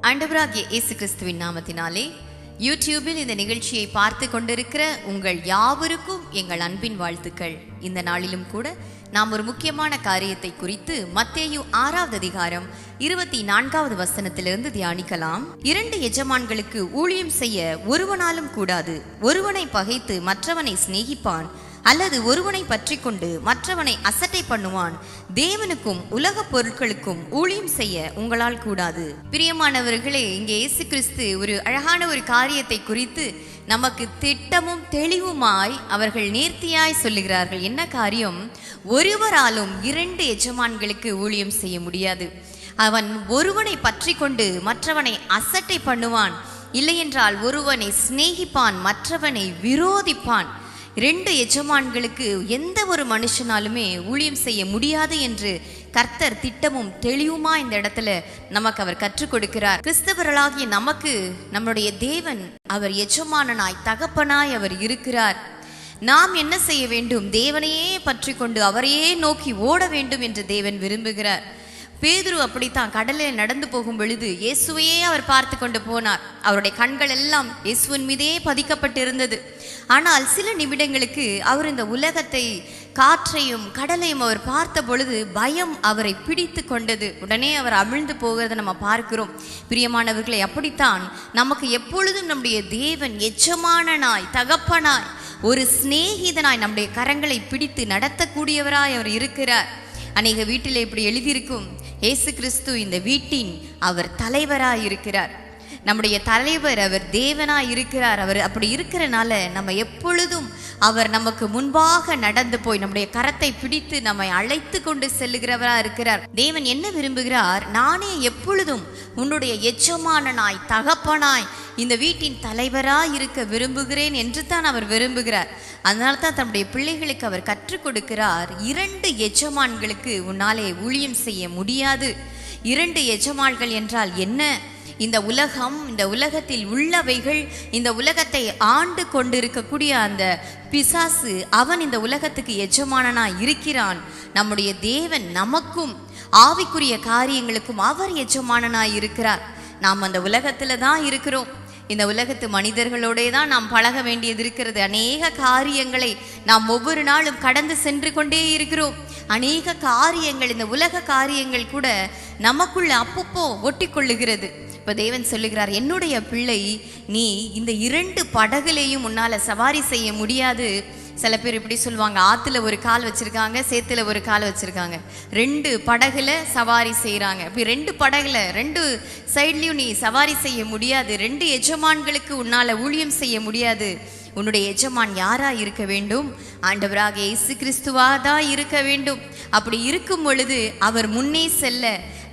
ஆண்டவராகிய இயேசு கிறிஸ்துவின் நாமத்தினாலே யூடியூபில் இந்த நிகழ்ச்சியை பார்த்து கொண்டிருக்கிற உங்கள் யாவருக்கும் எங்கள் அன்பின் வாழ்த்துக்கள். இந்த நாளிலும் கூட நாம் ஒரு முக்கியமான காரியத்தை குறித்து மத்தேயு 6வது அதிகாரம் 24வது வசனத்திலிருந்து தியானிக்கலாம். 2 எஜமான்களுக்கு ஊழியம் செய்ய ஒருவனாலும் கூடாது. ஒருவனை பகைத்து மற்றவனை சிநேகிப்பான், அல்லது ஒருவனை பற்றி கொண்டு மற்றவனை அசட்டை பண்ணுவான். தேவனுக்கும் உலக பொருட்களுக்கும் ஊழியம் செய்ய உங்களால் கூடாது. பிரியமானவர்களே, இங்கே இயேசு கிறிஸ்து ஒரு அழகான ஒரு காரியத்தை குறித்து நமக்கு திட்டமும் தெளிவுமாய் அவர்கள் நேர்த்தியாய் சொல்லுகிறார்கள். என்ன காரியம்? ஒருவராலும் 2 எஜமான்களுக்கு ஊழியம் செய்ய முடியாது. அவன் ஒருவனை பற்றி கொண்டு மற்றவனை அசட்டை பண்ணுவான், இல்லையென்றால் ஒருவனை சிநேகிப்பான், மற்றவனை விரோதிப்பான். 2 எஜமான்களுக்கு எந்த ஒரு மனுஷனாலுமே ஊழியம் செய்ய முடியாது என்று கர்த்தர் திட்டமும் தெளிவுமா இந்த இடத்துல நமக்கு அவர் கற்றுக் கொடுக்கிறார். கிறிஸ்தவர்களாகிய நமக்கு நம்முடைய தேவன் அவர் எஜமானனாய் தகப்பனாய் அவர் இருக்கிறார். நாம் என்ன செய்ய வேண்டும்? தேவனையே பற்றி கொண்டு அவரையே நோக்கி ஓட வேண்டும் என்று தேவன் விரும்புகிறார். பேதுரு அப்படித்தான் கடலில் நடந்து போகும் பொழுது இயேசுவையே அவர் பார்த்து கொண்டு போனார். அவருடைய கண்கள் எல்லாம் இயேசுவின் மீதே பதிக்கப்பட்டிருந்தது. ஆனால் சில நிமிடங்களுக்கு அவர் இந்த உலகத்தை, காற்றையும் கடலையும் அவர் பார்த்த பொழுது பயம் அவரை பிடித்து கொண்டது. உடனே அவர் அமிழ்ந்து போகிறத நம்ம பார்க்கிறோம். பிரியமானவர்களை, அப்படித்தான் நமக்கு எப்பொழுதும் நம்முடைய தேவன் எஜமானனாய், தகப்பனாய், ஒரு சிநேகிதனாய் நம்முடைய கரங்களை பிடித்து நடத்தக்கூடியவராய் அவர் இருக்கிறார். அநேக வீட்டில் இப்படி எழுதியிருக்கும், இயேசு கிறிஸ்து இந்த வீட்டின் அவர் தலைவராய் இருக்கிறார். நம்முடைய தலைவர் அவர் தேவனாய் இருக்கிறார். அவர் அப்படி இருக்கிறனால நம்ம எப்பொழுதும் அவர் நமக்கு முன்பாக நடந்து போய் நம்முடைய கரத்தை பிடித்து நம்மை அழைத்து கொண்டு செல்லுகிறவராக இருக்கிறார். தேவன் என்ன விரும்புகிறார்? நானே எப்பொழுதும் உன்னுடைய எஜமானனாய், தகப்பனாய், இந்த வீட்டின் தலைவராய் இருக்க விரும்புகிறேன் என்று தான் அவர் விரும்புகிறார். அதனால தான் தன்னுடைய பிள்ளைகளுக்கு அவர் கற்றுக் கொடுக்கிறார். 2 எஜமான்களுக்கு உன்னாலே ஊழியம் செய்ய முடியாது. 2 எஜமான்கள் என்றால் என்ன? இந்த உலகம், இந்த உலகத்தில் உள்ளவைகள், இந்த உலகத்தை ஆண்டு கொண்டிருக்கக்கூடிய அந்த பிசாசு, அவன் இந்த உலகத்துக்கு எஜமானனாய் இருக்கிறான். நம்முடைய தேவன் நமக்கும் ஆவிக்குரிய காரியங்களுக்கும் அவர் எஜமானனாய் இருக்கிறார். நாம் அந்த உலகத்துல தான் இருக்கிறோம். இந்த உலகத்து மனிதர்களோடே தான் நாம் பழக வேண்டியது இருக்கிறது. அநேக காரியங்களை நாம் ஒவ்வொரு நாளும் கடந்து சென்று கொண்டே இருக்கிறோம். அநேக காரியங்கள், இந்த உலக காரியங்கள் கூட நமக்குள்ள அப்பப்போ ஒட்டி கொள்ளுகிறது. இப்போ தேவன் சொல்லுகிறார், என்னுடைய பிள்ளை, நீ இந்த 2 படகுலையும் உன்னால சவாரி செய்ய முடியாது. சில பேர் இப்படி சொல்லுவாங்க, ஆற்றுல ஒரு கால் வச்சுருக்காங்க, சேத்துல ஒரு கால் வச்சுருக்காங்க, 2 படகுல சவாரி செய்கிறாங்க. இப்படி 2 படகுல 2 சைட்லையும் நீ சவாரி செய்ய முடியாது. 2 எஜமான்களுக்கு உன்னால் ஊழியம் செய்ய முடியாது. உன்னுடைய எஜமான் யாரா இருக்க வேண்டும்? ஆண்டவராக இயேசு கிறிஸ்துவாதான் இருக்க வேண்டும். அப்படி இருக்கும் பொழுது அவர் முன்னே செல்ல,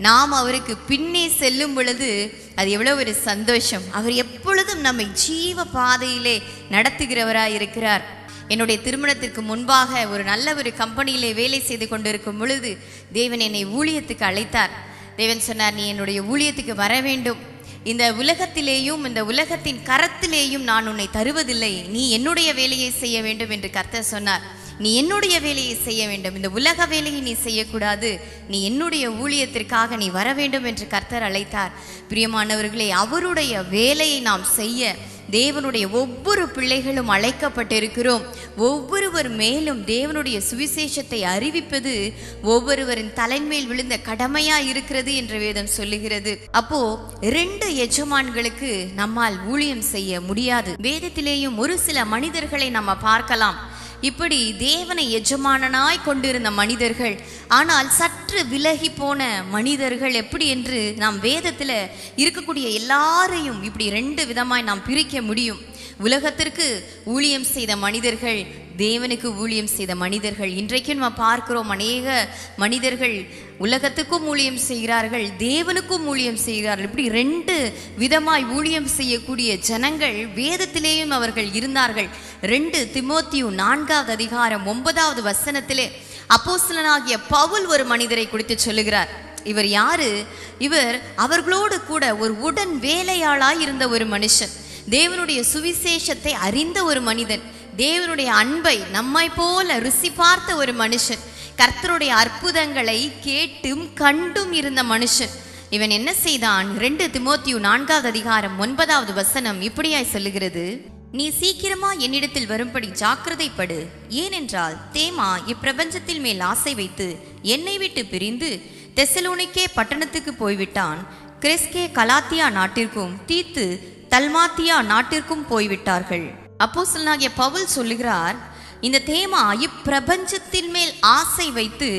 நாம் அவருக்கு பின்னே செல்லும் பொழுது அது எவ்வளோ ஒரு சந்தோஷம். அவர் எப்பொழுதும் நம்மை ஜீவ பாதையிலே நடத்துகிறவராய் இருக்கிறார். என்னுடைய திருமணத்திற்கு முன்பாக ஒரு நல்ல ஒரு கம்பெனியிலே வேலை செய்து கொண்டிருக்கும் பொழுது தேவன் என்னை ஊழியத்துக்கு அழைத்தார். தேவன் சொன்னார், நீ என்னுடைய ஊழியத்துக்கு வர வேண்டும். இந்த உலகத்திலேயும் இந்த உலகத்தின் கரத்திலேயும் நான் உன்னை தருவதில்லை. நீ என்னுடைய வேலையை செய்ய வேண்டும் என்று கர்த்தர் சொன்னார். நீ என்னுடைய வேலையை செய்ய வேண்டும், இந்த உலக வேலையை நீ செய்யக்கூடாது. நீ என்னுடைய ஊழியத்திற்காக நீ வர வேண்டும் என்று கர்த்தர் அழைத்தார். பிரியமானவர்களே, அவருடைய வேலையை நாம் செய்ய தேவனுடைய ஒவ்வொரு பிள்ளைகளும் அழைக்கப்பட்டிருக்கிறோம். ஒவ்வொருவர் மேலும் தேவனுடைய சுவிசேஷத்தை அறிவிப்பது ஒவ்வொருவரின் தலைமையில் விழுந்த கடமையா இருக்கிறது என்று வேதம் சொல்லுகிறது. அப்போ 2 எஜமான்களுக்கு நம்மால் ஊழியம் செய்ய முடியாது. வேதத்திலேயும் ஒரு சில மனிதர்களை நம்ம பார்க்கலாம். இப்படி தேவனை எஜமானனாய் கொண்டிருந்த மனிதர்கள், ஆனால் சற்று விலகி போன மனிதர்கள் எப்படி என்று நாம் வேதத்தில் இருக்கக்கூடிய எல்லாரையும் இப்படி 2 விதமாய் நாம் பிரிக்க முடியும். உலகத்திற்கு ஊழியம் செய்த மனிதர்கள், தேவனுக்கு ஊழியம் செய்த மனிதர்கள். இன்றைக்கு நம்ம பார்க்கிறோம், அநேக மனிதர்கள் உலகத்துக்கும் ஊழியம் செய்கிறார்கள், தேவனுக்கும் ஊழியம் செய்கிறார்கள். இப்படி 2 விதமாய் ஊழியம் செய்யக்கூடிய ஜனங்கள் வேதத்திலேயும் அவர்கள் இருந்தார்கள். 2 தீமோத்தேயு 4வது அதிகாரம் 9வது வசனத்திலே அப்போஸ்தலனாகிய பவுல் ஒரு மனிதரை குறித்து சொல்லுகிறார். இவர் யாரு? இவர் அவர்களோடு கூட ஒரு உடன் வேலையாளாய் இருந்த ஒரு மனுஷன், தேவனுடைய சுவிசேஷத்தை அறிந்த ஒரு மனிதன், தேவனுடைய அன்பை நம்மை போல ருசி பார்த்த ஒரு மனுஷன், கர்த்தருடைய அற்புதங்களை கேட்டும் கண்டும் இருந்த மனுஷன். இவன் என்ன செய்தான்? 2 தீமோத்தேயு 4வது அதிகாரம் 9வது வசனம் இப்படியாய் சொல்லுகிறது, நீ சீக்கிரமா என்னிடத்தில் வரும்படி ஜாக்கிரதைப்படு. ஏனென்றால் தேமா இப்பிரபஞ்சத்தில் மேல் ஆசை வைத்து என்னை விட்டு பிரிந்து தெசலோனிக்கே பட்டணத்துக்கு போய்விட்டான். கிரெஸ்கே கலாத்தியா நாட்டிற்கும் தீத்து தல்மாத்தியா நாட்டிற்கும் போய்விட்டார்கள். அப்போஸ்தலனாகிய பவுல் சொல்லுகிறார், இந்த தேமா இப்பிரபஞ்சத்தின் மேல் ஆசை வைத்து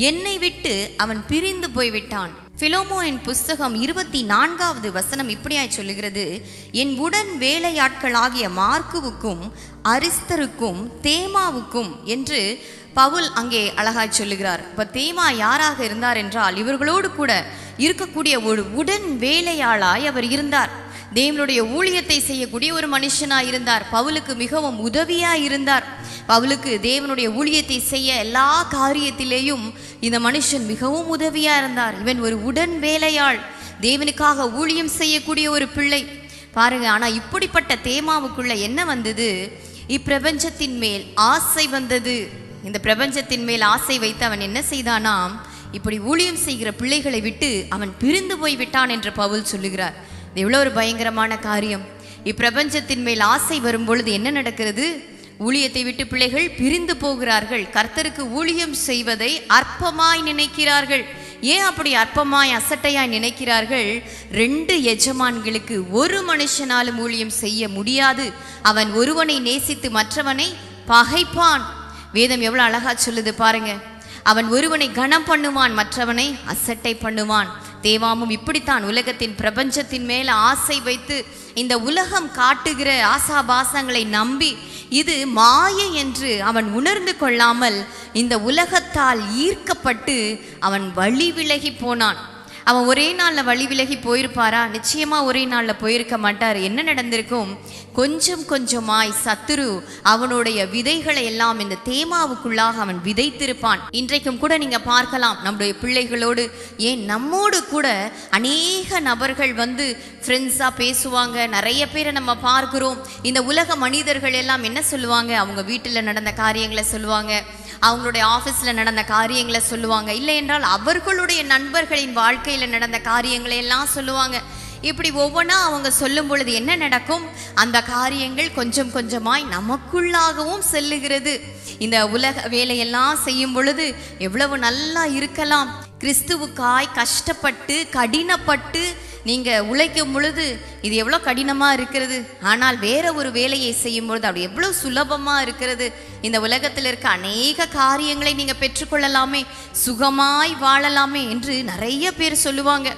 என்னை விட்டு அவன் பிரிந்து போய்விட்டான். பிலோமோனின் புஸ்தகம் 24வது வசனம் இப்படியாய் சொல்லுகிறது, என் உடன் வேலையாட்களாகிய மார்க்குவுக்கும் அரிஸ்தருக்கும் தேமாவுக்கும் என்று பவுல் அங்கே அழகாய் சொல்லுகிறார். இப்ப தேமா யாராக இருந்தார் என்றால், இவர்களோடு கூட இருக்கக்கூடிய ஒரு உடன் வேலையாளாய் அவர் இருந்தார். தேவனுடைய ஊழியத்தை செய்யக்கூடிய ஒரு மனுஷனாய் இருந்தார். பவுலுக்கு மிகவும் உதவியாய் இருந்தார். பவுலுக்கு தேவனுடைய ஊழியத்தை செய்ய எல்லா காரியத்திலேயும் இந்த மனுஷன் மிகவும் உதவியா இருந்தார். இவன் ஒரு உடன் வேலையாள், தேவனுக்காக ஊழியம் செய்யக்கூடிய ஒரு பிள்ளை பாருங்க. ஆனா இப்படிப்பட்ட தேமாவுக்குள்ள என்ன வந்தது? இப்பிரபஞ்சத்தின் மேல் ஆசை வந்தது. இந்த பிரபஞ்சத்தின் மேல் ஆசை வைத்து அவன் என்ன செய்தானாம்? இப்படி ஊழியம் செய்கிற பிள்ளைகளை விட்டு அவன் பிரிந்து போய் விட்டான் என்று பவுல் சொல்லுகிறார். இது எவ்வளோ ஒரு பயங்கரமான காரியம். இப்பிரபஞ்சத்தின் மேல் ஆசை வரும் பொழுது என்ன நடக்கிறது? ஊழியத்தை விட்டு பிள்ளைகள் பிரிந்து போகிறார்கள். கர்த்தருக்கு ஊழியம் செய்வதை அற்பமாய் நினைக்கிறார்கள். ஏன் அப்படி அற்பமாய் அசட்டையாய் நினைக்கிறார்கள்? 2 எஜமான்களுக்கு ஒரு மனுஷனாலும் ஊழியம் செய்ய முடியாது. அவன் ஒருவனை நேசித்து மற்றவனை பகைப்பான். வேதம் எவ்வளவு அழகா சொல்லுது பாருங்க. அவன் ஒருவனை கனம் பண்ணுவான், மற்றவனை அசட்டை பண்ணுவான். தேவாமும் இப்படித்தான் உலகத்தின் பிரபஞ்சத்தின் மேல ஆசை வைத்து இந்த உலகம் காட்டுகிற ஆசாபாசங்களை நம்பி இது மாயை என்று அவன் உணர்ந்து கொள்ளாமல் இந்த உலகத்தால் ஈர்க்கப்பட்டு அவன் வழி விலகி போனான். அவன் ஒரே நாளில் வழி விலகி போயிருப்பாரா? நிச்சயமா ஒரே நாளில் போயிருக்க மாட்டார். என்ன நடந்திருக்கும்? கொஞ்சம் கொஞ்சமாய் சத்துரு அவனுடைய விதைகளை எல்லாம் இந்த தேமாவுக்குள்ளாக அவன் விதைத்திருப்பான். இன்றைக்கும் கூட நீங்க பார்க்கலாம், நம்முடைய பிள்ளைகளோடு ஏன் நம்மோடு கூட அநேக நபர்கள் வந்து ஃப்ரெண்ட்ஸா பேசுவாங்க. நிறைய பேரை நம்ம பார்க்கிறோம். இந்த உலக மனிதர்கள் எல்லாம் என்ன சொல்லுவாங்க? அவங்க வீட்டில் நடந்த காரியங்களை சொல்லுவாங்க, அவங்களுடைய ஆஃபீஸில் நடந்த காரியங்களை சொல்லுவாங்க, இல்லை என்றால் அவர்களுடைய நண்பர்களின் வாழ்க்கையில் நடந்த காரியங்களை எல்லாம் சொல்லுவாங்க. இப்படி ஒவ்வொன்றா அவங்க சொல்லும் பொழுது என்ன நடக்கும்? அந்த காரியங்கள் கொஞ்சம் கொஞ்சமாய் நமக்குள்ளாகவும் செல்லுகிறது. இந்த உலக வேலையெல்லாம் செய்யும் பொழுது எவ்வளவு நல்லா இருக்கலாம். கிறிஸ்துவுக்காய் கஷ்டப்பட்டு கடினப்பட்டு நீங்க உழைக்கும் பொழுது இது எவ்வளோ கடினமா இருக்கிறது. ஆனால் வேற ஒரு வேலையை செய்யும் பொழுது அப்படி எவ்வளோ சுலபமா இருக்கிறது. இந்த உலகத்தில் இருக்க அநேக காரியங்களை நீங்க பெற்றுக்கொள்ளலாமே, சுகமாய் வாழலாமே என்று நிறைய பேர் சொல்லுவாங்க.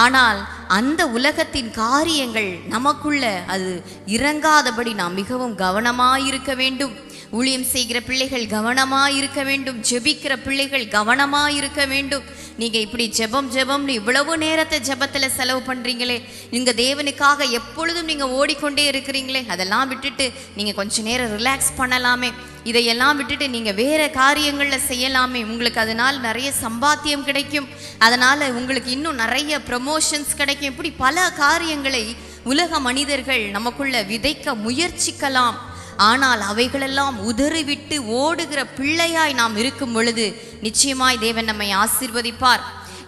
ஆனால் அந்த உலகத்தின் காரியங்கள் நமக்குள்ள அது இறங்காதபடி நாம் மிகவும் கவனமாயிருக்க வேண்டும். ஊழியம் செய்கிற பிள்ளைகள் கவனமாக இருக்க வேண்டும். ஜெபிக்கிற பிள்ளைகள் கவனமாக இருக்க வேண்டும். நீங்கள் இப்படி ஜெபம்னு இவ்வளவு நேரத்தை ஜெபத்தில் செலவு பண்ணுறீங்களே, நீங்கள் தேவனுக்காக எப்பொழுதும் நீங்கள் ஓடிக்கொண்டே இருக்கிறீங்களே, அதெல்லாம் விட்டுட்டு நீங்கள் கொஞ்ச நேரம் ரிலாக்ஸ் பண்ணலாமே, இதையெல்லாம் விட்டுட்டு நீங்கள் வேறு காரியங்களில் செய்யலாமே, உங்களுக்கு அதனால் நிறைய சம்பாத்தியம் கிடைக்கும், அதனால் உங்களுக்கு இன்னும் நிறைய ப்ரமோஷன்ஸ் கிடைக்கும். இப்படி பல காரியங்களை உலக மனிதர்கள் நமக்குள்ள விதைக்க முயற்சிக்கலாம். ஆனால் அவைகளெல்லாம் உதறிவிட்டு ஓடுகிற பிள்ளையாய் நாம் இருக்கும் பொழுது நிச்சயமாய் தேவன் நம்மை ஆசீர்வதிப்பார்.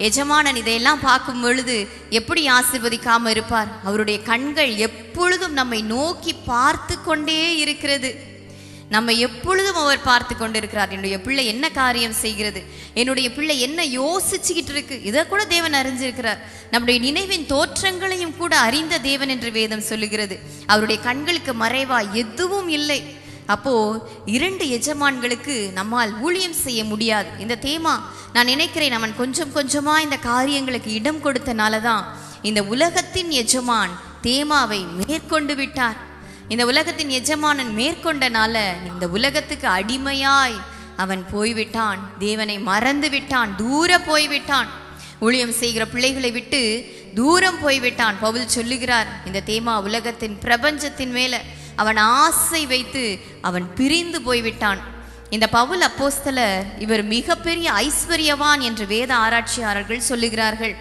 எஜமானன் இதையெல்லாம் பார்க்கும் பொழுது எப்படி ஆசீர்வதிக்காம இருப்பார்? அவருடைய கண்கள் எப்பொழுதும் நம்மை நோக்கி பார்த்து கொண்டே இருக்கிறது. நம்ம எப்பொழுதும் அவர் பார்த்து கொண்டு இருக்கிறார். என்னுடைய பிள்ளை என்ன காரியம் செய்கிறது, என்னுடைய பிள்ளை என்ன யோசிச்சுக்கிட்டு இருக்கு, இதை கூட தேவன் அறிஞ்சிருக்கிறார். நம்முடைய நினைவின் தோற்றங்களையும் கூட அறிந்த தேவன் என்று வேதம் சொல்லுகிறது. அவருடைய கண்களுக்கு மறைவா எதுவும் இல்லை. அப்போ 2 எஜமான்களுக்கு நம்மால் ஊழியம் செய்ய முடியாது. இந்த தேமா நான் நினைக்கிறேன், அவன் கொஞ்சம் கொஞ்சமா இந்த காரியங்களுக்கு இடம் கொடுத்தனால தான் இந்த உலகத்தின் எஜமான் தேமாவை மேற்கொண்டு விட்டார். இந்த உலகத்தின் எஜமானன் மேற்கொண்டனால இந்த உலகத்துக்கு அடிமையாய் அவன் போய்விட்டான். தேவனை மறந்து விட்டான், தூர போய்விட்டான். ஊழியம் செய்கிற பிள்ளைகளை விட்டு தூரம் போய்விட்டான். பவுல் சொல்லுகிறார், இந்த தேமா உலகத்தின் பிரபஞ்சத்தின் மேல அவன் ஆசை வைத்து அவன் பிரிந்து போய்விட்டான். இந்த பவுல் அப்போஸ்தலர் இவர் மிகப்பெரிய ஐஸ்வர்யவான் என்று வேத ஆராய்ச்சியாளர்கள் சொல்லுகிறார்கள்.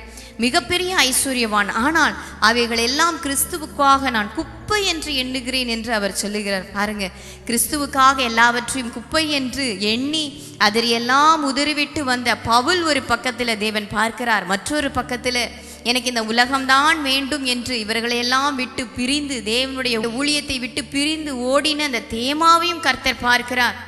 மிகப்பெரிய ஐஸ்வர்யவான். ஆனால் அவைகள் எல்லாம் கிறிஸ்துவுக்காக நான் குப்பை என்று எண்ணுகிறேன் என்று அவர் சொல்லுகிறார். பாருங்க, கிறிஸ்துவுக்காக எல்லாவற்றையும் குப்பை என்று எண்ணி அதில் எல்லாம் உதறிவிட்டு வந்த பவுல் ஒரு பக்கத்தில் தேவன் பார்க்கிறார், மற்றொரு பக்கத்தில் எனக்கு இந்த உலகம்தான் வேண்டும் என்று இவர்களையெல்லாம் விட்டு பிரிந்து, தேவனுடைய ஊழியத்தை விட்டு பிரிந்து ஓடின அந்த தேமாவையும் கர்த்தர் பார்க்கிறார்.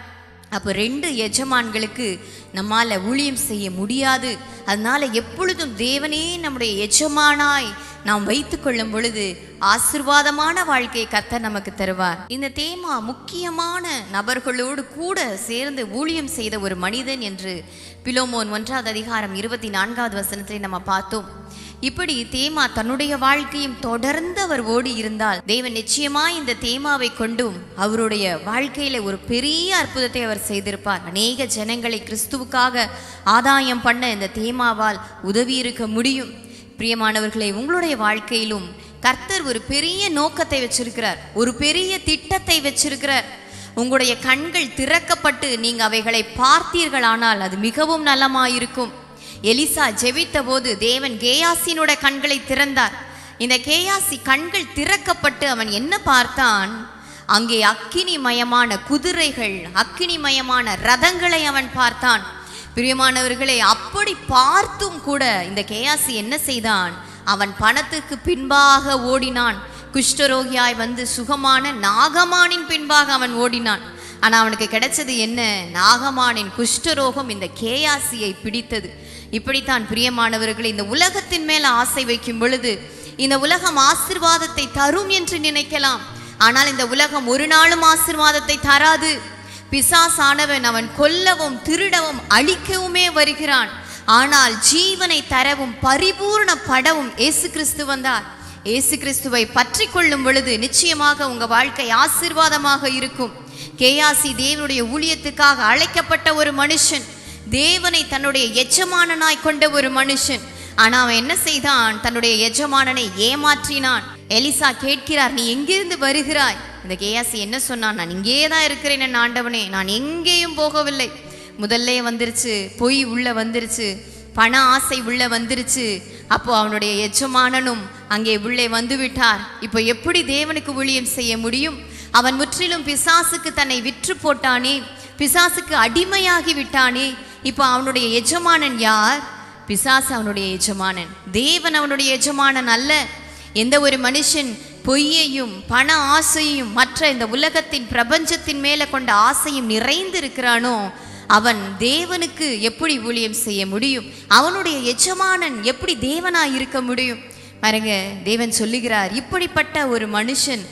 அப்போ 2 எஜமான்களுக்கு நம்மால் ஊழியம் செய்ய முடியாது. அதனால எப்பொழுதும் தேவனே நம்முடைய எஜமானாய் நாம் வைத்து கொள்ளும் பொழுது ஆசீர்வாதமான வாழ்க்கையை கர்த்தர் நமக்கு தருவார். இந்த தேமா முக்கியமான நபர்களோடு கூட சேர்ந்து ஊழியம் செய்த ஒரு மனிதன் என்று பிலோமோன் 1 அதிகாரம் 24 வசனத்தை நம்ம பார்த்தோம். இப்படி தேமா தன்னுடைய வாழ்க்கையும் தொடர்ந்து அவர் ஓடி இருந்தால் தேவன் நிச்சயமா இந்த தேமாவை கொண்டும் அவருடைய வாழ்க்கையில ஒரு பெரிய அற்புதத்தை அவர் செய்திருப்பார். அநேக ஜனங்களை கிறிஸ்துவுக்காக ஆதாயம் பண்ண இந்த தேமாவால் உதவி இருக்க முடியும். பிரியமானவர்களே, உங்களுடைய வாழ்க்கையிலும் கர்த்தர் ஒரு பெரிய நோக்கத்தை வச்சிருக்கிறார், ஒரு பெரிய திட்டத்தை வச்சிருக்கிறார். உங்களுடைய கண்கள் திறக்கப்பட்டு நீங்க அவைகளை பார்த்தீர்களானால் அது மிகவும் நலமாயிருக்கும். எலிசா ஜெபித்த போது தேவன் கேயாசினோட கண்களை திறந்தார். இந்த கேயாசி கண்கள் திறக்கப்பட்டு அவன் என்ன பார்த்தான்? அங்கே அக்கினிமயமான குதிரைகள், அக்கினிமயமான ரதங்களை அவன் பார்த்தான். பிரியமானவர்களே, அப்படி பார்த்தும் கூட இந்த கேயாசி என்ன செய்தான்? அவன் பணத்துக்கு பின்பாக ஓடினான். குஷ்டரோகியாய் வந்து சுகமான நாகமானின் பின்பாக அவன் ஓடினான். ஆனால் அவனுக்கு கிடைச்சது என்ன? நாகமானின் குஷ்டரோகம் இந்த கேயாசியை பிடித்தது. இப்படித்தான் பிரியமானவர்களே, இந்த உலகத்தின் மேல ஆசை வைக்கும் பொழுது இந்த உலகம் ஆசீர்வாதத்தை தரும் என்று நினைக்கலாம். ஆனால் இந்த உலகம் ஒரு நாளும் ஆசீர்வாதத்தை தராது. பிசாசானவன் அவன் கொல்லவும் திருடவும் அழிக்கவுமே வருகிறான். ஆனால் ஜீவனை தரவும் பரிபூர்ணப்படவும் இயேசு கிறிஸ்து வந்தார். இயேசு கிறிஸ்துவை பற்றி கொள்ளும் பொழுது நிச்சயமாக உங்க வாழ்க்கை ஆசீர்வாதமாக இருக்கும். கேயாசி தேவனுடைய ஊழியத்துக்காக அழைக்கப்பட்ட ஒரு மனுஷன், தேவனை தன்னுடைய எஜமானனாய் கொண்ட ஒரு மனுஷன். ஆனா அவன் என்ன செய்தான்? தன்னுடைய எஜமானனை ஏமாற்றினான். எலிசா கேட்கிறார், நீ எங்கிருந்து வருகிறாய்? இந்த கேயாசி என்ன சொன்னான்? நான் இங்கே தான் இருக்கிறேன் என் ஆண்டவனே, நான் எங்கேயும் போகவில்லை. முதல்ல வந்துருச்சு, பொய் உள்ள வந்துருச்சு, பண ஆசை உள்ள வந்துருச்சு. அப்போ அவனுடைய எஜமானனும் அங்கே உள்ளே வந்து விட்டார். இப்போ எப்படி தேவனுக்கு ஊழியம் செய்ய முடியும்? அவன் முற்றிலும் பிசாசுக்கு தன்னை விற்று போட்டானே, பிசாசுக்கு அடிமையாகி விட்டானே. இப்போ அவனுடைய எஜமானன் யார்? பிசாசு அவனுடைய எஜமானன், தேவன் அவனுடைய எஜமானன் அல்ல. எந்த ஒரு மனுஷன் பொய்யையும் பண ஆசையும் மற்ற இந்த உலகத்தின் பிரபஞ்சத்தின் மேல கொண்ட ஆசையும் நிறைந்து இருக்கிறானோ அவன் தேவனுக்கு எப்படி ஊழியம் செய்ய முடியும்? அவனுடைய எஜமானன் எப்படி தேவனாய் இருக்க முடியும்? பாருங்க, தேவன் சொல்லுகிறார், இப்படிப்பட்ட ஒரு மனுஷன்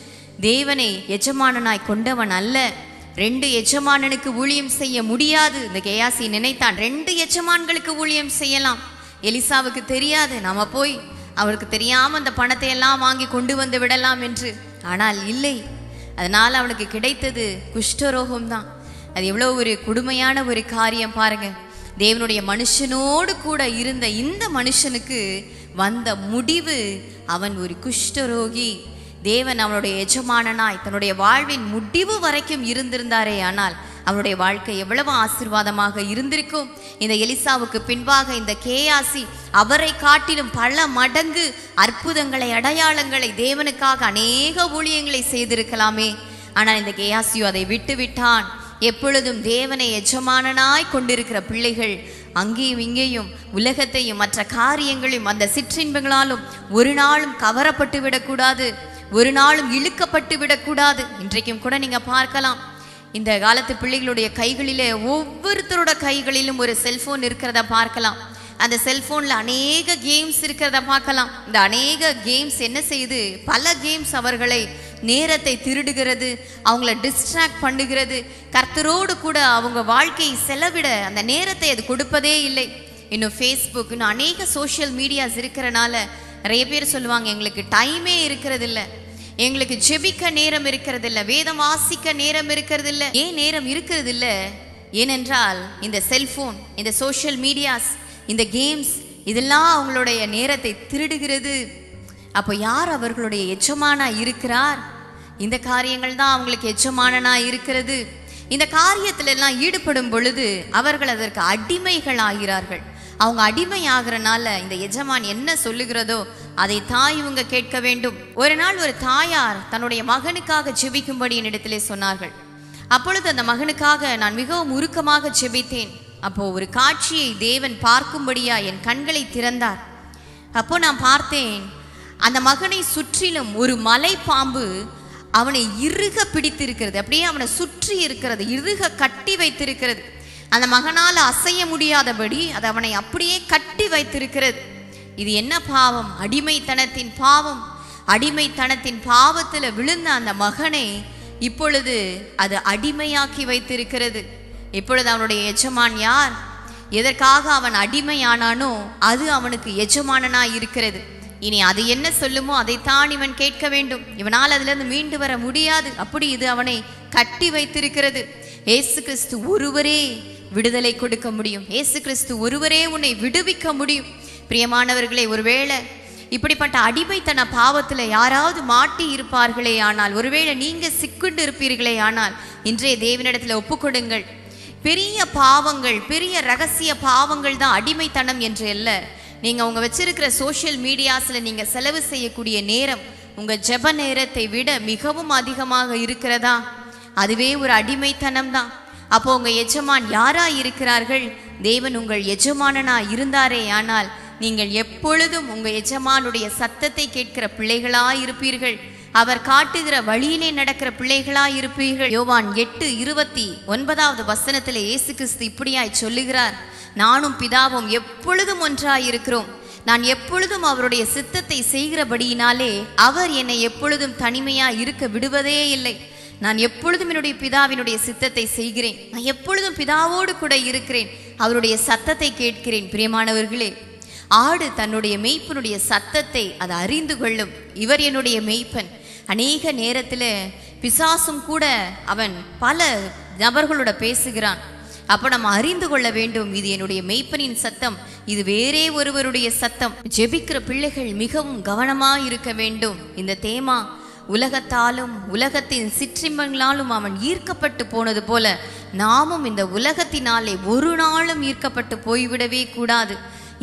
தேவனை எஜமானனாய் கொண்டவன் அல்ல. 2 எஜமானனுக்கு ஊழியம் செய்ய முடியாது. இந்த கேயாசி நினைத்தான் 2 எஜமான்களுக்கு ஊழியம் செய்யலாம். எலிசாவுக்கு தெரியாது, நாம போய் அவருக்கு தெரியாம அந்த பணத்தை எல்லாம் வாங்கி கொண்டு வந்து விடலாம் என்று. ஆனால் இல்லை. அதனால அவனுக்கு கிடைத்தது குஷ்டரோகம் தான். அது எவ்வளோ ஒரு கொடுமையான ஒரு காரியம் பாருங்க. தேவனுடைய மனுஷனோடு கூட இருந்த இந்த மனுஷனுக்கு வந்த முடிவு, அவன் ஒரு குஷ்டரோகி. தேவன் அவனுடைய எஜமானனாய் தன்னுடைய வாழ்வின் முடிவு வரைக்கும் இருந்திருந்தாரே, ஆனால் அவனுடைய வாழ்க்கை எவ்வளவு ஆசீர்வாதமாக இருந்திருக்கும். இந்த எலிசாவுக்கு பின்பாக இந்த கேயாசி அவரை காட்டிலும் பல மடங்கு அற்புதங்களை, அடையாளங்களை, தேவனுக்காக அநேக ஊழியங்களை செய்திருக்கலாமே. ஆனால் இந்த கேயாசியோ அதை விட்டு விட்டான். எப்பொழுதும் தேவனை எஜமானனாய் கொண்டிருக்கிற பிள்ளைகள் அங்கேயும் இங்கேயும் உலகத்தையும் மற்ற காரியங்களையும் அந்த சிற்றின்பங்களாலும் ஒரு நாளும் கவரப்பட்டு விடக்கூடாது, ஒரு நாளும் இழுக்கப்பட்டு விடக்கூடாது. இன்றைக்கும் கூட நீங்க பார்க்கலாம், இந்த காலத்து பிள்ளைகளுடைய கைகளிலே ஒவ்வொருத்தரோட கைகளிலும் ஒரு செல்போன் இருக்கிறத பார்க்கலாம். அந்த செல்போன்ல அநேக கேம்ஸ் இருக்கிறத பார்க்கலாம். இந்த அநேக கேம்ஸ் என்ன செய்யுது? பல கேம்ஸ் அவர்களை நேரத்தை திருடுகிறது, அவங்கள டிஸ்ட்ராக்ட் பண்ணுகிறது. கர்த்தரோடு கூட அவங்க வாழ்க்கையை செலவிட அந்த நேரத்தை அது கொடுப்பதே இல்லை. இன்னும் ஃபேஸ்புக், இன்னும் அநேக சோஷியல் மீடியாஸ் இருக்கிறனால நிறைய பேர் சொல்லுவாங்க, எங்களுக்கு டைமே இருக்கிறது இல்லை, எங்களுக்கு ஜெபிக்க நேரம் இருக்கிறது இல்லை, வேதம் வாசிக்க நேரம் இருக்கிறது இல்லை. ஏன் நேரம் இருக்கிறது இல்லை? ஏனென்றால் இந்த செல்போன், இந்த சோஷியல் மீடியாஸ், இந்த கேம்ஸ் இதெல்லாம் அவங்களுடைய நேரத்தை திருடுகிறது. அப்போ யார் அவர்களுடைய எஜமானா இருக்கிறார்? இந்த காரியங்கள் தான் அவங்களுக்கு எஜமானனா இருக்கிறது. இந்த காரியத்துல எல்லாம் ஈடுபடும் பொழுது அவர்கள் அதற்கு அடிமைகள் ஆகிறார்கள். அவங்க அடிமை ஆகிறனால இந்த எஜமான் என்ன சொல்லுகிறதோ அதை தாய் இவங்க கேட்க வேண்டும். ஒரு நாள் ஒரு தாயார் தன்னுடைய மகனுக்காக ஜெபிக்கும்படி என்னிடத்திலே சொன்னார்கள். அப்பொழுது அந்த மகனுக்காக நான் மிகவும் உருக்கமாக ஜெபித்தேன். அப்போ ஒரு காட்சியை தேவன் பார்க்கும்படியா என் கண்களை திறந்தார். அப்போ நான் பார்த்தேன், அந்த மகனை சுற்றிலும் ஒரு மலை பாம்பு அவனை இறுக பிடித்திருக்கிறது. அப்படியே அவனை சுற்றி இருக்கிறது, இறுக கட்டி வைத்திருக்கிறது. அந்த மகனால் அசைய முடியாதபடி அது அவனை அப்படியே கட்டி வைத்திருக்கிறது. இது என்ன பாவம்? அடிமைத்தனத்தின் பாவம். அடிமைத்தனத்தின் பாவத்தில் விழுந்த அந்த மகனை இப்பொழுது அது அடிமையாக்கி வைத்திருக்கிறது. இப்பொழுது அவனுடைய எஜமான் யார்? எதற்காக அவன் அடிமையானானோ அது அவனுக்கு எஜமானனாய் இருக்கிறது. இனி அது என்ன சொல்லுமோ அதைத்தான் இவன் கேட்க வேண்டும். இவனால் அதிலிருந்து மீண்டு வர முடியாது. அப்படி இது அவனை கட்டி வைத்திருக்கிறது. இயேசு கிறிஸ்து ஒருவரே விடுதலை கொடுக்க முடியும். இயேசு கிறிஸ்து ஒருவரே உன்னை விடுவிக்க முடியும். பிரியமானவர்களே, ஒருவேளை இப்படிப்பட்ட அடிமைத்தன பாவத்தில் யாராவது மாட்டி இருப்பார்களே ஆனால், ஒருவேளை நீங்க சிக்குண்டு இருப்பீர்களே ஆனால், இன்றைய தேவனிடத்தில் ஒப்புக்கொடுங்கள். பெரிய பாவங்கள், பெரிய ரகசிய பாவங்கள் தான் அடிமைத்தனம் என்று அல்ல. நீங்கள் உங்கள் வச்சிருக்கிற சோஷியல் மீடியாஸில் நீங்கள் செலவு செய்யக்கூடிய நேரம் உங்கள் ஜெப நேரத்தை விட மிகவும் அதிகமாக இருக்கிறதா? அதுவே ஒரு அடிமைத்தனம் தான். அப்போ உங்கள் எஜமான் யாராக இருக்கிறார்கள்? தேவன் உங்கள் எஜமானனாக இருந்தாரே ஆனால் நீங்கள் எப்பொழுதும் உங்கள் எஜமானுடைய சத்தத்தை கேட்கிற பிள்ளைகளாக இருப்பீர்கள். அவர் காட்டுகிற வழியிலே நடக்கிற பிள்ளைகளாக இருப்பீர்கள். யோவான் 8:29 இயேசு கிறிஸ்து இப்படியாய் சொல்லுகிறார், நானும் பிதாவும் எப்பொழுதும் ஒன்றாய் இருக்கிறோம். நான் எப்பொழுதும் அவருடைய சித்தத்தை செய்கிறபடியினாலே அவர் என்னை எப்பொழுதும் தனிமையாக இருக்க விடுவதே இல்லை. நான் எப்பொழுதும் என்னுடைய பிதாவினுடைய சித்தத்தை செய்கிறேன். நான் எப்பொழுதும் பிதாவோடு கூட இருக்கிறேன். அவருடைய சத்தத்தை கேட்கிறேன். பிரியமானவர்களே, ஆடு தன்னுடைய மெய்ப்பனுடைய சத்தத்தை அது அறிந்து கொள்ளும். இவர் என்னுடைய மெய்ப்பன். அநேக நேரத்தில் பிசாசும் கூட அவன் பல நபர்களோட பேசுகிறான். அப்போ நம்ம அறிந்து கொள்ள வேண்டும், இது என்னுடைய மெய்ப்பனின் சத்தம், இது வேறே ஒருவருடைய சத்தம். ஜெபிக்கிற பிள்ளைகள் மிகவும் கவனமாக இருக்க வேண்டும். இந்த தேமா உலகத்தாலும் உலகத்தின் சிற்றின்பங்களாலும் அவன் ஈர்க்கப்பட்டு போனது போல நாமும் இந்த உலகத்தினாலே ஒரு நாளும் ஈர்க்கப்பட்டு போய்விடவே கூடாது.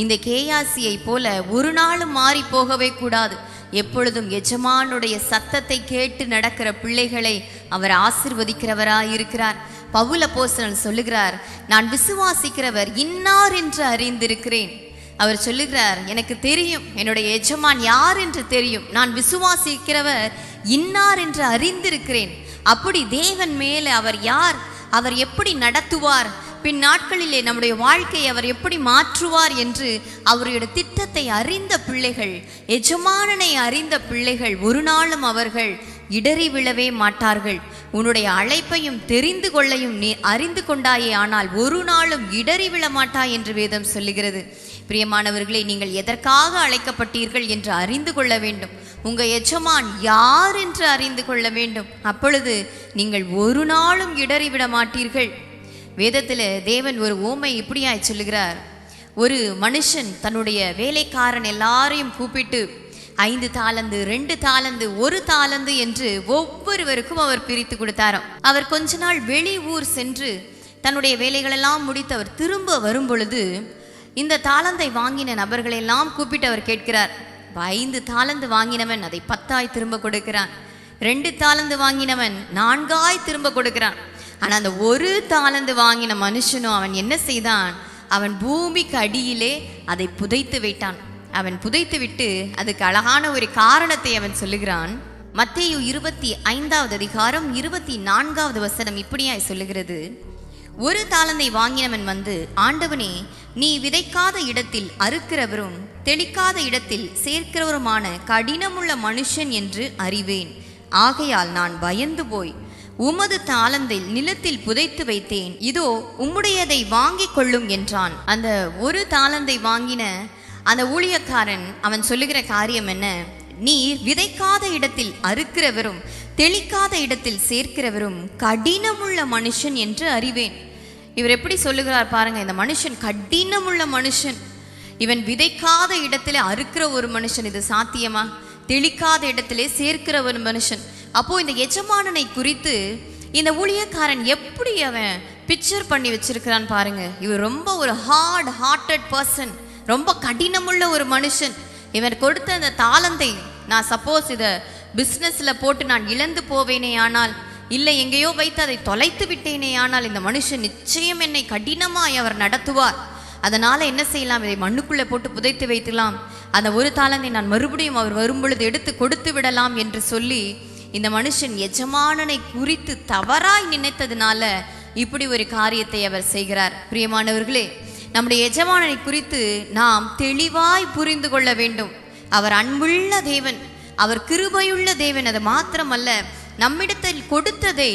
இந்த கேயாசியை போல ஒரு நாளும் மாறி போகவே கூடாது. எப்பொழுதும் எஜமானுடைய சத்தத்தை கேட்டு நடக்கிற பிள்ளைகளை அவர் ஆசீர்வதிக்கிறவராய் இருக்கிறார். பவுல் அப்போஸ்தலன் சொல்லுகிறார், நான் விசுவாசிக்கிறவர் இன்னார் என்று அறிந்திருக்கிறேன். அவர் சொல்லுகிறார், எனக்கு தெரியும் என்னுடைய எஜமான் யார் என்று தெரியும். நான் விசுவாசிக்கிறவர் இன்னார் என்று அறிந்திருக்கிறேன். அப்படி தேவன் மேலே அவர் யார், அவர் எப்படி நடத்துவார், பின் நாட்களிலே நம்முடைய வாழ்க்கையை அவர் எப்படி மாற்றுவார் என்று அவருடைய திட்டத்தை அறிந்த பிள்ளைகள், எஜமானனை அறிந்த பிள்ளைகள் ஒரு நாளும் அவர்கள் இடறி விழவே மாட்டார்கள். உன்னுடைய அழைப்பையும் தெரிந்து கொள்ளையும் நீ அறிந்து கொண்டாயே ஆனால் ஒரு நாளும் இடறி விழ மாட்டாய் என்று வேதம் சொல்லுகிறது. பிரியமானவர்களே, நீங்கள் எதற்காக அழைக்கப்பட்டீர்கள் என்று அறிந்து கொள்ள வேண்டும். உங்கள் எஜமான் யார் என்று அறிந்து கொள்ள வேண்டும். அப்பொழுது நீங்கள் ஒரு நாளும் இடறிவிட மாட்டீர்கள். வேதத்தில் தேவன் ஒரு ஓமை இப்படியாய் சொல்லுகிறார். ஒரு மனுஷன் தன்னுடைய வேலைக்காரன் எல்லாரையும் கூப்பிட்டு 5 தாலந்து 2 தாலந்து 1 தாலந்து என்று ஒவ்வொருவருக்கும் அவர் பிரித்து கொடுத்தாராம். அவர் கொஞ்ச நாள் வெளி ஊர் சென்று தன்னுடைய வேலைகளெல்லாம் முடித்து அவர் திரும்ப வரும் பொழுது இந்த தாளந்தை வாங்கின நபர்களெல்லாம் கூப்பிட்டு அவர் கேட்கிறார். 5 தாலந்து வாங்கினவன் அதை 10ஆய் திரும்ப கொடுக்கிறான். 2 தாலந்து வாங்கினவன் 4ஆய் திரும்ப கொடுக்கிறான். ஆனால் அந்த 1 தாலந்து வாங்கின மனுஷனும் அவன் என்ன செய்தான், அவன் பூமிக்கு அடியிலே அதை புதைத்து வைத்தான். அவன் புதைத்து விட்டு அதுக்கு அழகான ஒரு காரணத்தை அவன் சொல்லுகிறான். மத்தேயு 25:24 இப்படியாய் சொல்லுகிறது, 1 தாலந்தை வாங்கினவன் வந்து, ஆண்டவனே, நீ விதைக்காத இடத்தில் அறுக்கிறவரும் தெளிக்காத இடத்தில் சேர்க்கிறவருமான கடினமுள்ள மனுஷன் என்று அறிவேன். ஆகையால் நான் பயந்து போய் உமது தாளந்தை நிலத்தில் புதைத்து வைத்தேன். இதோ உம்முடையதை வாங்கி கொள்ளும் என்றான். அந்த 1 தாலந்தை வாங்கின அந்த ஊழியக்காரன் அவன் சொல்லுகிற காரியம் என்ன, நீ விதைக்காத இடத்தில் அறுக்கிறவரும் தெளிக்காத இடத்தில் சேர்க்கிறவரும் கடினமுள்ள மனுஷன் என்று அறிவேன். இவர் எப்படி சொல்லுகிறார் பாருங்க, இந்த மனுஷன் கடினமுள்ள மனுஷன். இவன் விதைக்காத இடத்துல அறுக்கிற ஒரு மனுஷன், இது சாத்தியமா? தெளிக்காத இடத்திலே சேர்க்கிற ஒரு மனுஷன். அப்போ இந்த எஜமானனை குறித்து இந்த ஊழியக்காரன் எப்படி அவன் பிக்சர் பண்ணி வச்சிருக்கிறான் பாருங்க. இவர் ரொம்ப ஒரு ஹார்ட் ஹார்ட்டட் பர்சன், ரொம்ப கடினமுள்ள ஒரு மனுஷன். இவர் கொடுத்த அந்த தாளந்தை நான் சப்போஸ் இதை பிஸ்னஸில் போட்டு நான் இழந்து போவேனே ஆனால், இல்லை எங்கேயோ வைத்து அதை தொலைத்து விட்டேனே ஆனால், இந்த மனுஷன் நிச்சயம் என்னை கடினமாய் அவர் நடத்துவார். அதனால என்ன செய்யலாம், இதை மண்ணுக்குள்ளே போட்டு புதைத்து வைத்துலாம், அந்த ஒரு தாளந்தை நான் மறுபடியும் அவர் வரும்பொழுது எடுத்து கொடுத்து விடலாம் என்று சொல்லி இந்த மனுஷன் எஜமானனை குறித்து தவறாய் நினைத்ததுனால இப்படி ஒரு காரியத்தை அவர் செய்கிறார். பிரியமானவர்களே, நம்முடைய எஜமானனை குறித்து நாம் தெளிவாய் புரிந்து கொள்ள வேண்டும். அவர் அன்புள்ள தேவன், அவர் கிருபையுள்ள தேவன். அது மாத்திரமல்ல, நம்மிடத்தில் கொடுத்ததை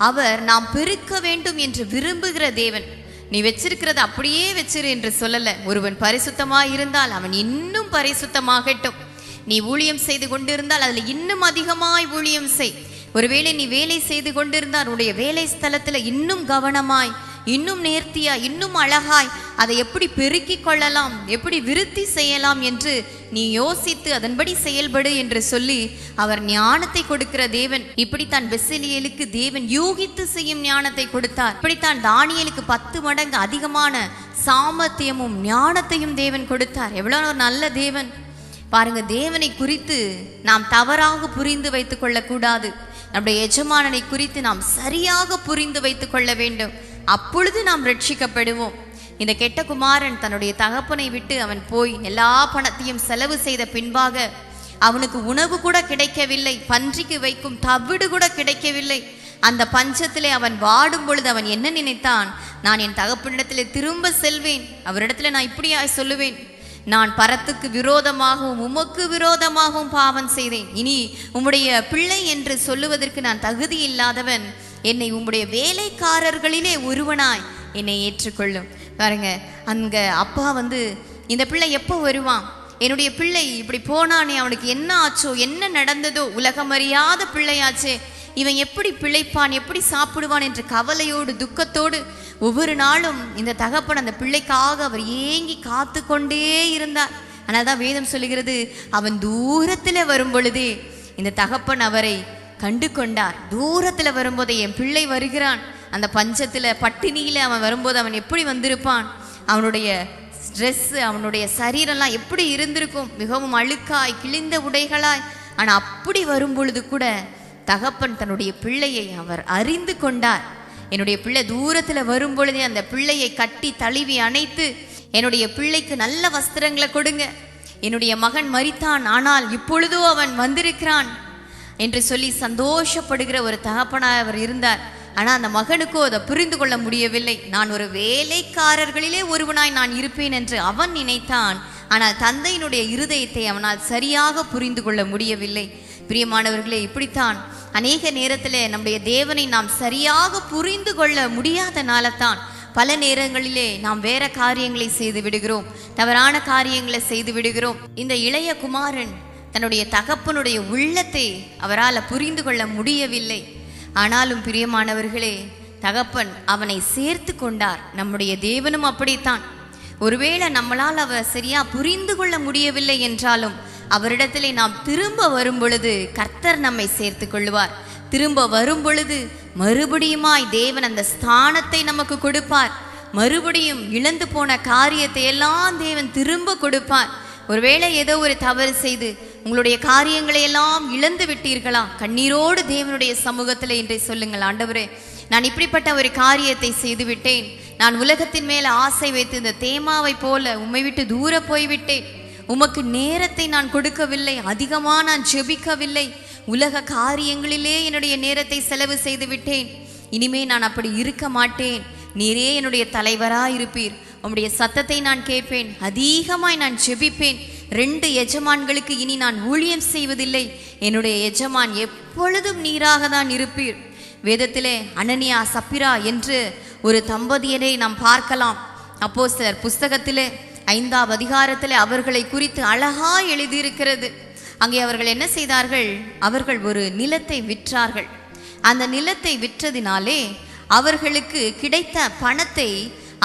அவர் நாம் பெருக்க வேண்டும் என்று விரும்புகிற தேவன். நீ வச்சிருக்கிறது அப்படியே வச்சிரு என்று சொல்லல. ஒருவன் பரிசுத்தமாய் இருந்தால் அவன் இன்னும் பரிசுத்தமாகட்டும். நீ ஊழியம் செய்து கொண்டிருந்தால் அதில் இன்னும் அதிகமாய் ஊழியம் செய். ஒருவேளை நீ வேலை செய்து கொண்டிருந்தால் உன்னுடைய வேலை ஸ்தலத்துல இன்னும் கவனமாய், இன்னும் நேர்த்தியாய், இன்னும் அழகாய் அதை எப்படி பெருக்கிக் கொள்ளலாம், எப்படி விருத்தி செய்யலாம் என்று நீ யோசித்து அதன்படி செயல்படு என்று சொல்லி அவர் ஞானத்தை கொடுக்கிற தேவன். இப்படித்தான் பெசலியேலுக்கு தேவன் யூகித்து செய்யும் ஞானத்தை கொடுத்தார். இப்படித்தான் தானியேலுக்கு 10 மடங்கு அதிகமான சாமர்த்தியமும் ஞானத்தையும் தேவன் கொடுத்தார். எவ்வளவு ஒரு நல்ல தேவன் பாருங்க. தேவனை குறித்து நாம் தவறாக புரிந்து வைத்துக் கொள்ளக்கூடாது. நம்முடைய எஜமானனை குறித்து நாம் சரியாக புரிந்து வைத்துக் கொள்ள வேண்டும். அப்பொழுது நாம் ரட்சிக்கப்படுவோம். இந்த கெட்ட குமாரன் தன்னுடைய தகப்பனை விட்டு அவன் போய் எல்லா பணத்தையும் செலவு செய்த பின்பாக அவனுக்கு உணவு கூட கிடைக்கவில்லை, பன்றிக்கு வைக்கும் தவிடு கூட கிடைக்கவில்லை. அந்த பஞ்சத்திலே அவன் வாடும் பொழுது அவன் என்ன நினைத்தான், நான் என் தகப்பனிடத்திலே திரும்ப செல்வேன், அவரிடத்துல நான் இப்படியாய் சொல்லுவேன், நான் பரத்துக்கு விரோதமாகவும் உமக்கு விரோதமாகவும் பாவம் செய்தேன், இனி உம்முடைய பிள்ளை என்று சொல்லுவதற்கு நான் தகுதி இல்லாதவன், என்னை உம்முடைய வேலைக்காரர்களிலே ஒருவனாய் என்னை ஏற்றுக்கொள்ளும். பாருங்க, அங்க அப்பா இந்த பிள்ளை எப்போ வருவான், என்னுடைய பிள்ளை இப்படி போனானே, அவனுக்கு என்ன ஆச்சோ, என்ன நடந்ததோ, உலகமறியாத பிள்ளையாச்சே, இவன் எப்படி பிழைப்பான், எப்படி சாப்பிடுவான் என்ற கவலையோடு துக்கத்தோடு ஒவ்வொரு நாளும் இந்த தகப்பன் அந்த பிள்ளைக்காக அவர் ஏங்கி காத்து கொண்டே இருந்தார். ஆனால் தான் வேதம் சொல்லுகிறது, அவன் தூரத்தில் வரும் பொழுதே இந்த தகப்பன் அவரை கண்டு கொண்டார். தூரத்தில் வரும்போதே என் பிள்ளை வருகிறான், அந்த பஞ்சத்தில் பட்டினியில் அவன் வரும்போது அவன் எப்படி வந்திருப்பான், அவனுடைய ட்ரெஸ்ஸு, அவனுடைய சரீரெல்லாம் எப்படி இருந்திருக்கும், மிகவும் அழுக்காய் கிழிந்த உடைகளாய். ஆனால் அப்படி வரும் பொழுது கூட தகப்பன் தன்னுடைய பிள்ளையை அவர் அறிந்து கொண்டார். என்னுடைய பிள்ளை தூரத்தில் வரும் பொழுதே அந்த பிள்ளையை கட்டி தழுவி அணைத்து, என்னுடைய பிள்ளைக்கு நல்ல வஸ்திரங்களை கொடுங்க, என்னுடைய மகன் மரித்தான் ஆனால் இப்பொழுதோ அவன் வந்திருக்கிறான் என்று சொல்லி சந்தோஷப்படுகிற ஒரு தகப்பனாய் அவர் இருந்தார். ஆனால் அந்த மகனுக்கோ அதை புரிந்து கொள்ள முடியவில்லை. நான் ஒரு வேலைக்காரர்களிலே ஒருவனாய் நான் இருப்பேன் என்று அவன் நினைத்தான். ஆனால் தந்தையினுடைய இருதயத்தை அவனால் சரியாக புரிந்து கொள்ள முடியவில்லை. பிரியமானவர்களே, இப்படித்தான் அநேக நேரத்தில் நம்முடைய தேவனை நாம் சரியாக புரிந்து கொள்ள முடியாதனால தான் பல நேரங்களிலே நாம் வேற காரியங்களை செய்து விடுகிறோம், தவறான காரியங்களை செய்து விடுகிறோம். இந்த இளைய குமாரன் தன்னுடைய தகப்பனுடைய உள்ளத்தை அவரால் புரிந்து கொள்ள முடியவில்லை. ஆனாலும் பிரியமானவர்களே, தகப்பன் அவனை சேர்த்து கொண்டார். நம்முடைய தேவனும் அப்படித்தான். ஒருவேளை நம்மளால் அவர் சரியா புரிந்து கொள்ள முடியவில்லை என்றாலும் அவரிடத்திலே நாம் திரும்ப வரும் பொழுது கர்த்தர் நம்மை சேர்த்து கொள்வார். திரும்ப வரும் பொழுது மறுபடியுமாய் தேவன் அந்த ஸ்தானத்தை நமக்கு கொடுப்பார். மறுபடியும் இழந்து போன காரியத்தை எல்லாம் தேவன் திரும்ப கொடுப்பார். ஒருவேளை ஏதோ ஒரு தவறு செய்து உங்களுடைய காரியங்களை எல்லாம் இழந்து விட்டீர்களா, கண்ணீரோடு தேவனுடைய சமூகத்தில் இன்றை சொல்லுங்கள், ஆண்டவரே, நான் இப்படிப்பட்ட ஒரு காரியத்தை செய்து விட்டேன், நான் உலகத்தின் மேல ஆசை வைத்து இந்த தேமாவை போல உம்மை விட்டு தூர போய்விட்டேன், உமக்கு நேரத்தை நான் கொடுக்கவில்லை, அதிகமாக நான் ஜெபிக்கவில்லை, உலக காரியங்களிலே என்னுடைய நேரத்தை செலவு செய்து விட்டேன், இனிமே நான் அப்படி இருக்க மாட்டேன், நீரே என்னுடைய தலைவராக இருப்பீர், உம்முடைய சத்தத்தை நான் கேட்பேன், அதிகமாய் நான் ஜெபிப்பேன், 2 எஜமான்களுக்கு இனி நான் ஊழியம் செய்வதில்லை, என்னுடைய எஜமான் எப்பொழுதும் நீராக தான் இருப்பீர். வேதத்திலே அனனியா சப்பிரா என்று ஒரு தம்பதியரை நாம் பார்க்கலாம். அப்போஸ்தலர் புஸ்தகத்திலே 5ஆம் அதிகாரத்தில் அவர்களை குறித்து அழகா எழுதியிருக்கிறது. அங்கே அவர்கள் என்ன செய்தார்கள், அவர்கள் ஒரு நிலத்தை விற்றார்கள். அந்த நிலத்தை விற்றதினாலே அவர்களுக்கு கிடைத்த பணத்தை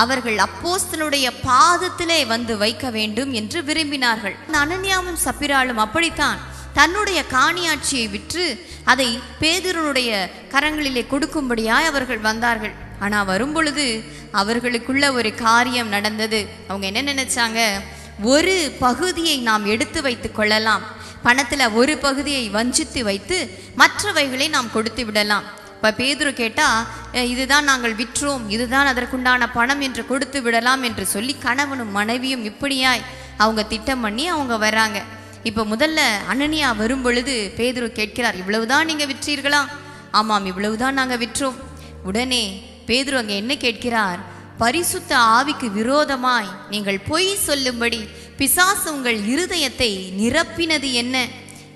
அவர்கள் அப்போஸ்தலனுடைய பாதத்திலே வந்து வைக்க வேண்டும் என்று விரும்பினார்கள். இந்த அனனியாவும் சப்பிராளும் அப்படித்தான் தன்னுடைய காணியாட்சியை விற்று அதை பேதுருனுடைய கரங்களிலே கொடுக்கும்படியாய் அவர்கள் வந்தார்கள். ஆனால் வரும்பொழுது அவர்களுக்குள்ள ஒரு காரியம் நடந்தது. அவங்க என்ன நினைச்சாங்க, ஒரு பகுதியை நாம் எடுத்து வைத்து கொள்ளலாம், பணத்தில் ஒரு பகுதியை வஞ்சித்து வைத்து மற்றவைகளை நாம் கொடுத்து விடலாம். இப்போ பேதுரு கேட்டா, இதுதான் நாங்கள் விற்றோம், இதுதான் அதற்குண்டான பணம் என்று கொடுத்து விடலாம் என்று சொல்லி கணவனும் மனைவியும் இப்படியாய் அவங்க திட்டம் பண்ணி அவங்க வராங்க. இப்போ முதல்ல அனனியா வரும் பொழுது பேதுரு கேட்கிறார், இவ்வளவுதான் நீங்கள் விற்றீர்களா? ஆமாம், இவ்வளவுதான் நாங்கள் விற்றோம். உடனே பேதுரு அங்கே என்ன கேட்கிறார்? பரிசுத்த ஆவிக்கு விரோதமாய் நீங்கள் பொய் சொல்லும்படி பிசாசு உங்கள் இருதயத்தை நிரப்பினது என்ன?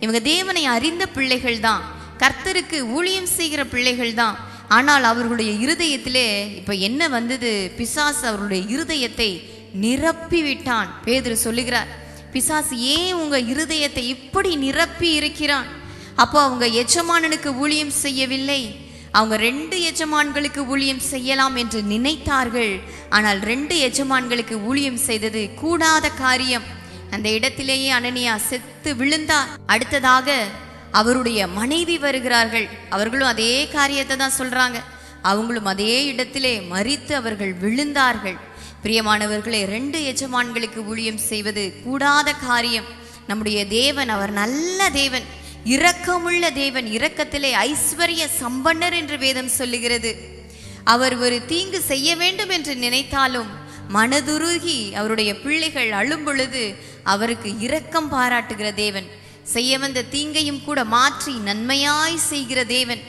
இவங்க தேவனை அறிந்த பிள்ளைகள் தான், கர்த்தருக்கு ஊழியம் செய்கிற பிள்ளைகள் தான். ஆனால் அவர்களுடைய இருதயத்திலே இப்போ என்ன வந்தது? பிசாசு அவர்களுடைய இருதயத்தை நிரப்பி விட்டான். பேதுரு சொல்லுகிறார், பிசாசு ஏன் உங்க இருதயத்தை இப்படி நிரப்பி இருக்கிறான்? அப்போ அவங்க எஜமானனுக்கு ஊழியம் செய்யவில்லை, அவங்க 2 எஜமான்களுக்கு ஊழியம் செய்யலாம் என்று நினைத்தார்கள். ஆனால் 2 எஜமான்களுக்கு ஊழியம் செய்தது கூடாத காரியம். அந்த இடத்திலேயே அனனியா செத்து விழுந்தார். அடுத்ததாக அவருடைய மனைவி வருகிறார்கள். அவர்களும் அதே காரியத்தை தான் சொல்றாங்க. அவங்களும் அதே இடத்திலே மரித்து அவர்கள் விழுந்தார்கள். பிரியமானவர்களே, 2 எஜமான்களுக்கு ஊழியம் செய்வது கூடாத காரியம். நம்முடைய தேவன் அவர் நல்ல தேவன், இரக்கமுள்ள தேவன், இரக்கத்திலே ஐஸ்வர்ய சம்பன்னர் என்று வேதம் சொல்லுகிறது. அவர் ஒரு தீங்கு செய்ய வேண்டும் என்று நினைத்தாலும் மனதுருகி அவருடைய பிள்ளைகள் அழும் பொழுது அவருக்கு இரக்கம் பாராட்டுகிற தேவன், செய்ய வந்த தீங்கையும் கூட மாற்றி நன்மையாய் செய்கிற தேவன்.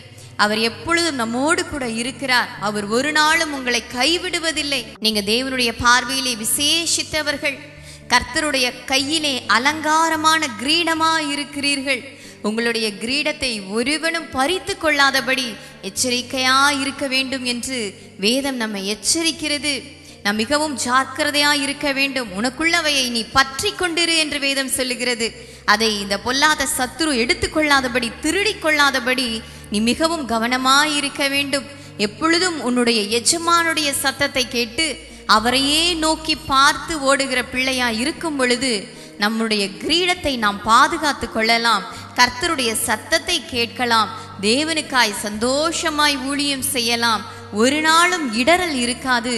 அவர் எப்பொழுதும் நம்மோடு கூட இருக்கிறார். அவர் ஒரு நாளும் உங்களை கைவிடுவதில்லை. நீங்க தேவனுடைய பார்வையிலே விசேஷித்தவர்கள், கர்த்தருடைய கையிலே அலங்காரமான கிரீடமாய் இருக்கிறீர்கள். உங்களுடைய கிரீடத்தை ஒருவனும் பறித்து கொள்ளாதபடி எச்சரிக்கையா இருக்க வேண்டும் என்று வேதம் நம்மை எச்சரிக்கிறது. நாம் மிகவும் ஜாக்கிரதையா இருக்க வேண்டும். உனக்குள்ளவையை நீ பற்றி கொண்டிரு என்று வேதம் சொல்லுகிறது. அதை இந்த பொல்லாத சத்துரு எடுத்துக்கொள்ளாதபடி, திருடி கொள்ளாதபடி நீ மிகவும் கவனமாய் இருக்க வேண்டும். எப்பொழுதும் உன்னுடைய எஜமானுடைய சத்தத்தை கேட்டு அவரையே நோக்கி பார்த்து ஓடுகிற பிள்ளையா இருக்கும் பொழுது நம்முடைய கிரீடத்தை நாம் பாதுகாத்து கொள்ளலாம். கர்த்தருடைய சத்தத்தை கேட்கலாம். தேவனுக்காய் சந்தோஷமாய் ஊழியம் செய்யலாம். ஒரு நாளும் இடரல் இருக்காது,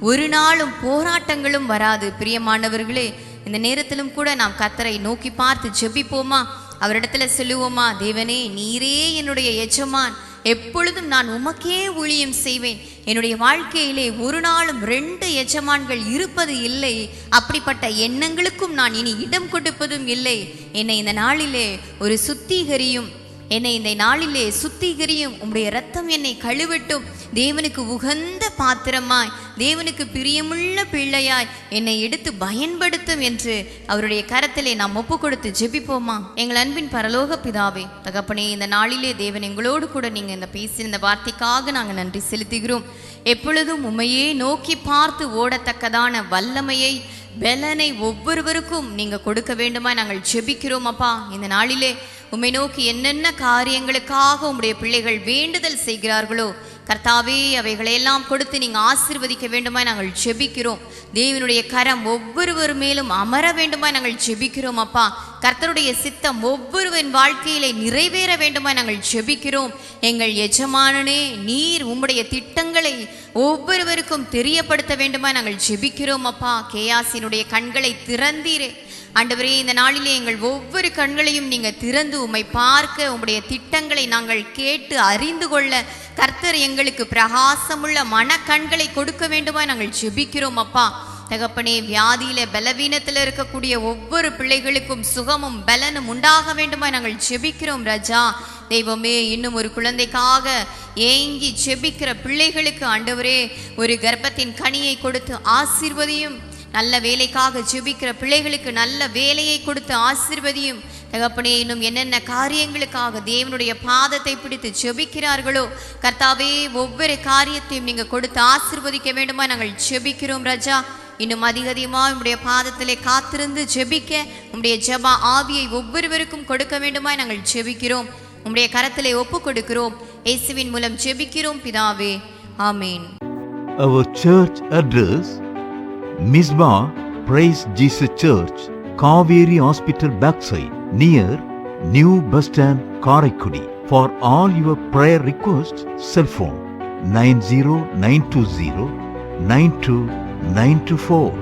ஒரு நாளும் போராட்டங்களும் வராது. பிரியமானவர்களே, இந்த நேரத்திலும் கூட நாம் கர்த்தரை நோக்கி பார்த்து ஜெபிப்போமா? அவரிடத்துல சொல்லுவோமா, தேவனே நீரே என்னுடைய எஜமான், எப்பொழுதும் நான் உமக்கே ஊழியம் செய்வேன். என்னுடைய வாழ்க்கையிலே ஒரு நாளும் 2 எஜமான்கள் இருப்பது இல்லை. அப்படிப்பட்ட எண்ணங்களுக்கும் நான் இனி இடம் கொடுப்பதும் இல்லை. என்னை இந்த நாளிலே ஒரு சுத்திகரியும், என்னை இந்த நாளிலே சுத்திகரியும். உம்முடைய இரத்தம் என்னை கழுவட்டும். தேவனுக்கு உகந்த பாத்திரமாய், தேவனுக்கு பிரியமுள்ள பிள்ளையாய் என்னை எடுத்து பயன்படுத்தும் என்று அவருடைய கரத்திலே நாம் ஒப்பு கொடுத்து ஜெபிப்போமா? எங்கள் அன்பின் பரலோக பிதாவே, தகப்பனே, இந்த நாளிலே தேவன் எங்களோடு கூட நீங்கள் இந்த பேசின வார்த்தைக்காக நாங்கள் நன்றி செலுத்துகிறோம். எப்பொழுதும் உம்மையே நோக்கி பார்த்து ஓடத்தக்கதான வல்லமையை, பலனை ஒவ்வொருவருக்கும் நீங்கள் கொடுக்க வேண்டுமா நாங்கள் ஜெபிக்கிறோம். அப்பா, இந்த நாளிலே உம்மை நோக்கி என்னென்ன காரியங்களுக்காக உம்முடைய பிள்ளைகள் வேண்டுதல் செய்கிறார்களோ கர்த்தாவே, அவைகளையெல்லாம் கொடுத்து நீங்கள் ஆசீர்வதிக்க வேண்டுமா நாங்கள் ஜெபிக்கிறோம். தேவனுடைய கரம் ஒவ்வொருவர் மேலும் அமர வேண்டுமா நாங்கள் ஜெபிக்கிறோம். அப்பா, கர்த்தருடைய சித்தம் ஒவ்வொருவரின் வாழ்க்கையிலே நிறைவேற வேண்டுமா நாங்கள் ஜெபிக்கிறோம். எங்கள் எஜமானனே, நீர் உம்முடைய திட்டங்களை ஒவ்வொருவருக்கும் தெரியப்படுத்த வேண்டுமா நாங்கள் ஜெபிக்கிறோம். அப்பா, கேயாசினுடைய கண்களை திறந்தீரே ஆண்டவரே, இந்த நாளிலே எங்கள் ஒவ்வொரு கண்களையும் நீங்கள் திறந்து உம்மை பார்க்க, உம்முடைய திட்டங்களை நாங்கள் கேட்டு அறிந்து கொள்ள கர்த்தர் எங்களுக்கு பிரகாசமுள்ள மனக்கண்களை கொடுக்க வேண்டுமா நாங்கள் ஜெபிக்கிறோம். அப்பா தகப்பனே, வியாதியில பலவீனத்தில் இருக்கக்கூடிய ஒவ்வொரு பிள்ளைகளுக்கும் சுகமும் பலனும் உண்டாக வேண்டுமா நாங்கள் ஜெபிக்கிறோம். ராஜா தெய்வமே, இன்னும் ஒரு குழந்தைக்காக ஏங்கி ஜெபிக்கிற பிள்ளைகளுக்கு ஆண்டவரே ஒரு கர்ப்பத்தின் கனியை கொடுத்து ஆசீர்வதியும். நல்ல வேலைக்காக ஜெபிக்கிற பிள்ளைகளுக்கு நல்ல வேலையை கொடுத்து ஆசீர்வதியும். தகப்பனே, இன்னும் என்னென்ன காரியங்களுக்காக தேவனுடைய பாதத்தை பிடித்து ஜெபிக்கிறார்களோ கர்த்தாவே, ஒவ்வொரு காரியத்தையும் நீங்கள் கொடுத்து ஆசீர்வதிக்க வேண்டுமா நாங்கள் ஜெபிக்கிறோம். ராஜா, இன்னும் அதிகமாக உம்முடைய பாதத்திலே காத்திருந்து ஜெபிக்க உம்முடைய ஜெப ஆவியை ஒவ்வொருவருக்கும் கொடுக்க வேண்டுமா நாங்கள் ஜெபிக்கிறோம். உம்முடைய கரத்திலே ஒப்பு கொடுக்கிறோம். இயேசுவின் மூலம் ஜெபிக்கிறோம் பிதாவே, ஆமேன். Our church address: Misbah Praise Jesus Church, Kaveri Hospital backside, near New Bus Stand, Karaikudi. For all your prayer requests, cell phone 90920 92924.